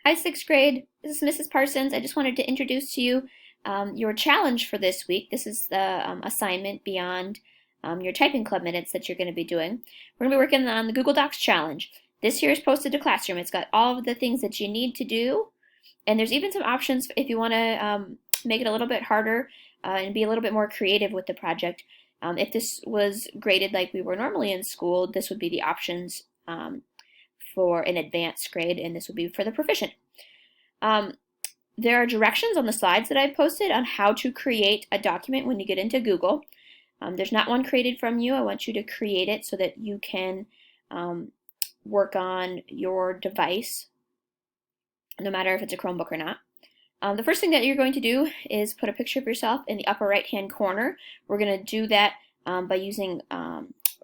Hi, sixth grade. This is Mrs. Parsons. I just wanted to introduce to you your challenge for this week. This is the assignment beyond your typing club minutes that you're going to be doing. We're going to be working on the Google Docs challenge. This here is posted to Classroom. It's got all of the things that you need to do, and there's even some options if you want to make it a little bit harder and be a little bit more creative with the project. If this was graded like we were normally in school, this would be the options for an advanced grade, and this would be for the proficient. There are directions on the slides that I've posted on how to create a document when you get into Google. There's not one created from you. I want you to create it so that you can work on your device, no matter if it's a Chromebook or not. The first thing that you're going to do is put a picture of yourself in the upper right-hand corner. We're going to do that by using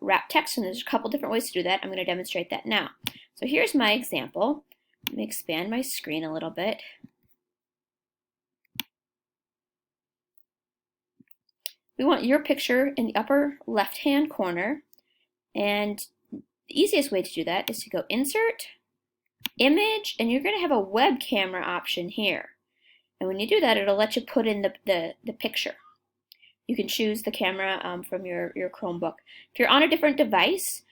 wrap text, and there's a couple different ways to do that. I'm going to demonstrate that now. So here's my example. Let me expand my screen a little bit. We want your picture in the upper left-hand corner, and the easiest way to do that is to go Insert, Image, and you're going to have a web camera option here. And when you do that, it'll let you put in the picture. You can choose the camera from your Chromebook. If you're on a different device,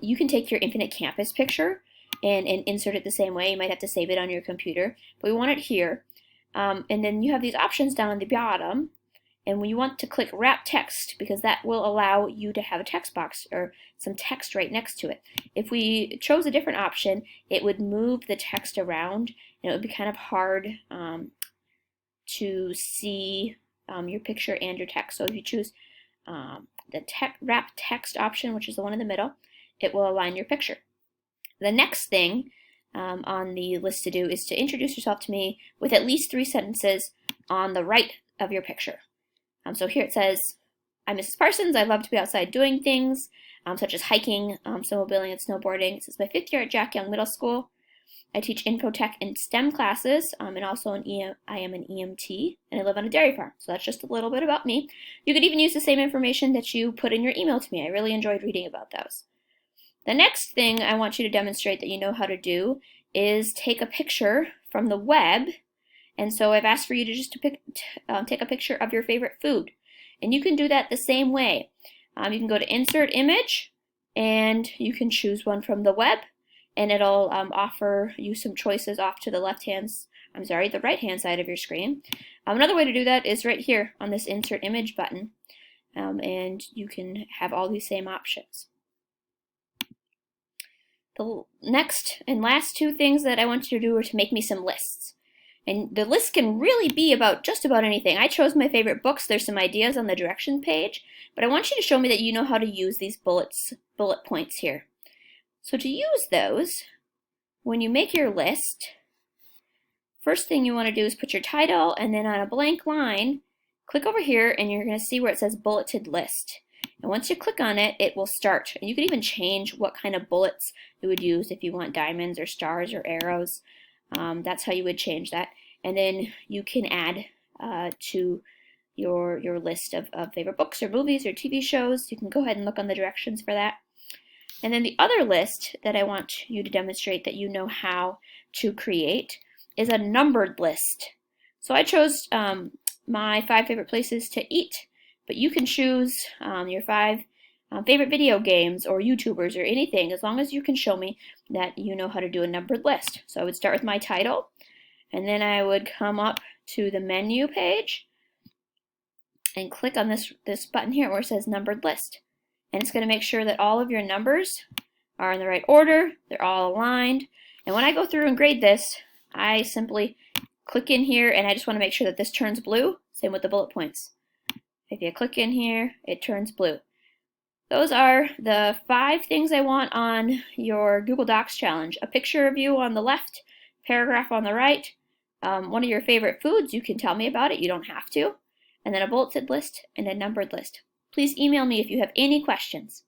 you can take your Infinite Campus picture and insert it the same way. You might have to save it on your computer, but we want it here. And then you have these options down at the bottom, and when you want to click Wrap Text, because that will allow you to have a text box or some text right next to it. If we chose a different option, it would move the text around, and it would be kind of hard to see your picture and your text. So if you choose the Wrap Text option, which is the one in the middle, it will align your picture. The next thing on the list to do is to introduce yourself to me with at least 3 sentences on the right of your picture. So here it says, I'm Mrs. Parsons. I love to be outside doing things such as hiking, snowmobiling, and snowboarding. This is my 5th year at Jack Young Middle School. I teach infotech and STEM classes, and also I am an EMT, and I live on a dairy farm. So that's just a little bit about me. You could even use the same information that you put in your email to me. I really enjoyed reading about those. The next thing I want you to demonstrate that you know how to do is take a picture from the web. And so I've asked for you to just take a picture of your favorite food. And you can do that the same way. You can go to Insert Image, and you can choose one from the web, and it'll offer you some choices off to the the right-hand side of your screen. Another way to do that is right here on this Insert Image button, and you can have all these same options. The next and last 2 things that I want you to do are to make me some lists. And the list can really be about just about anything. I chose my favorite books. There's some ideas on the direction page, but I want you to show me that you know how to use these bullet points here. So to use those, when you make your list, first thing you want to do is put your title, and then on a blank line, click over here, and you're going to see where it says Bulleted List. And once you click on it, it will start. And you can even change what kind of bullets you would use if you want diamonds or stars or arrows. That's how you would change that. And then you can add to your list of favorite books or movies or TV shows. You can go ahead and look on the directions for that. And then the other list that I want you to demonstrate that you know how to create is a numbered list. So I chose my 5 favorite places to eat, but you can choose your 5 favorite video games or YouTubers or anything, as long as you can show me that you know how to do a numbered list. So I would start with my title, and then I would come up to the menu page and click on this button here where it says Numbered List. And it's going to make sure that all of your numbers are in the right order, they're all aligned. And when I go through and grade this, I simply click in here, and I just want to make sure that this turns blue. Same with the bullet points. If you click in here, it turns blue. Those are the 5 things I want on your Google Docs challenge. A picture of you on the left, paragraph on the right, one of your favorite foods, you can tell me about it, you don't have to, and then a bulleted list and a numbered list. Please email me if you have any questions.